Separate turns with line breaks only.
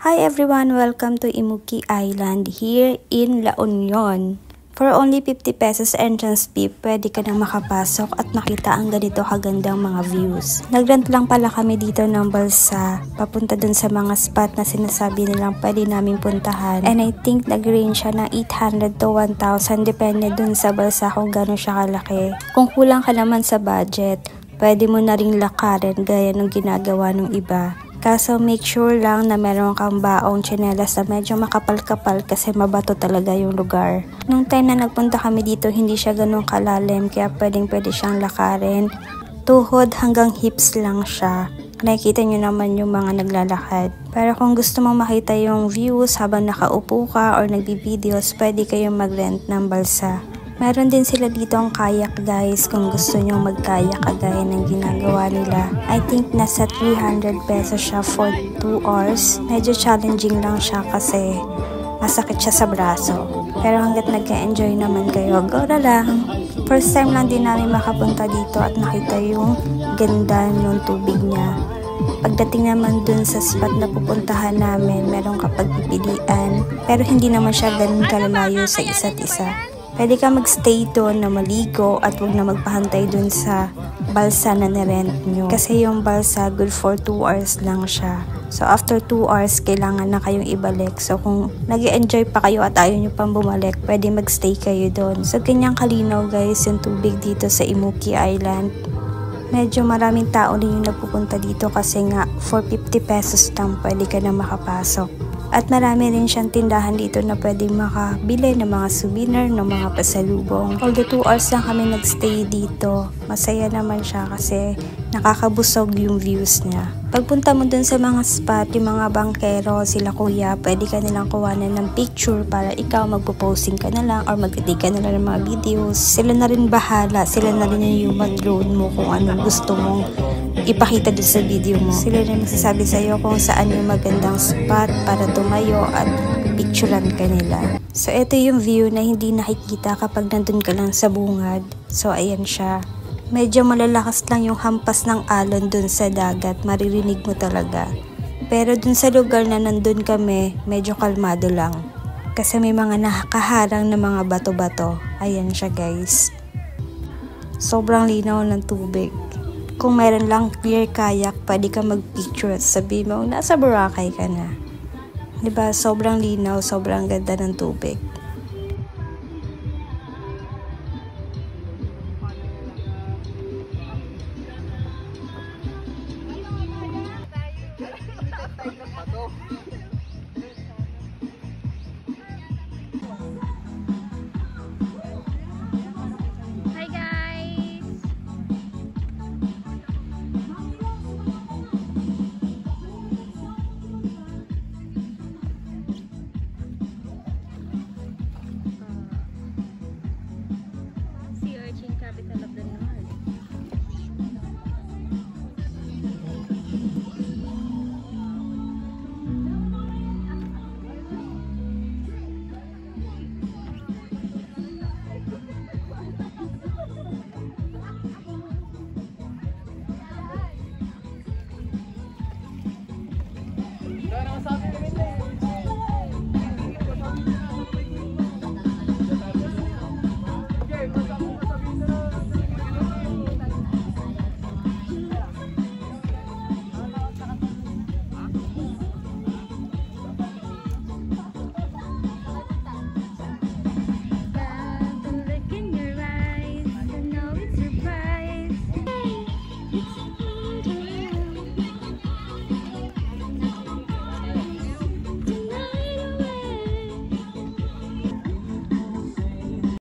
Hi everyone! Welcome to Imuki Island here in La Union. For only 50 pesos entrance fee, pwede ka na makapasok at makita ang ganito kagandang mga views. Nagrent lang pala kami dito ng balsa, papunta dun sa mga spot na sinasabi nilang pwede naming puntahan. And I think nag-range siya ng 800 to 1,000 depende dun sa balsa kung gano'n siya kalaki. Kung kulang ka naman sa budget, pwede mo na ring lakarin gaya ng ginagawa ng iba. Kaso make sure lang na meron kang baong tsinelas na medyo makapal-kapal kasi mabato talaga yung lugar. Nung time na nagpunta kami dito, hindi siya ganun kalalim kaya pwede siyang lakarin. Tuhod hanggang hips lang siya. Nakikita nyo naman yung mga naglalakad. Pero kung gusto mong makita yung views habang nakaupo ka or nagbi-videos, pwede kayong mag-rent ng balsa. Meron din sila dito ang kayak guys kung gusto nyo mag-kayak kagaya ng ginagawa nila. I think nasa 300 pesos siya for 2 hours. Medyo challenging lang siya kasi masakit siya sa braso. Pero hanggat nagka-enjoy naman kayo, go na lang. First time lang din namin makapunta dito at nakita yung ganda ng tubig niya. Pagdating naman dun sa spot na pupuntahan namin, meron kapag pipilian. Pero hindi naman siya ganun kalalayo sa isa't isa. Pwede ka magstay doon na maligo at huwag na magpahantay doon sa balsa na nirent nyo. Kasi yung balsa, good for 2 hours lang siya. So after 2 hours, kailangan na kayong ibalik. So kung nag-enjoy pa kayo at ayaw nyo pang bumalik, pwede magstay kayo doon. So ganyang kalinaw guys yung tubig dito sa Imuki Island. Medyo maraming tao din yung nagpupunta dito kasi nga for 50 pesos lang pwede ka na makapasok. At marami rin siyang tindahan dito na pwede makabili ng mga souvenir, ng mga pasalubong. Although 2 hours lang kami nagstay dito, masaya naman siya kasi nakakabusog yung views niya. Pagpunta mo dun sa mga spot, yung mga bangkero, sila kuya, pwede ka nilang kuhanan ng picture para ikaw magpo-posting ka na lang or mag-take ka na lang ng mga videos. Sila na rin bahala, sila na rin yung mag-load mo kung anong gusto mong ipakita dun sa video mo. Sila rin magsasabi sa'yo kung saan yung magandang spot para tumayo at picturean ka nila. So ito yung view na hindi nakikita kapag nandun ka lang sa bungad. So ayan siya. Medyo malalakas lang yung hampas ng alon dun sa dagat, maririnig mo talaga. Pero dun sa lugar na nandun kami, medyo kalmado lang. Kasi may mga nakaharang na mga bato-bato. Ayan siya guys. Sobrang linaw ng tubig. Kung meron lang clear kayak, pwede ka mag-picture at sabihin mo, nasa Boracay ka na. Diba? Sobrang linaw, sobrang ganda ng tubig.
Capital of the North.
Kaya naman sa atin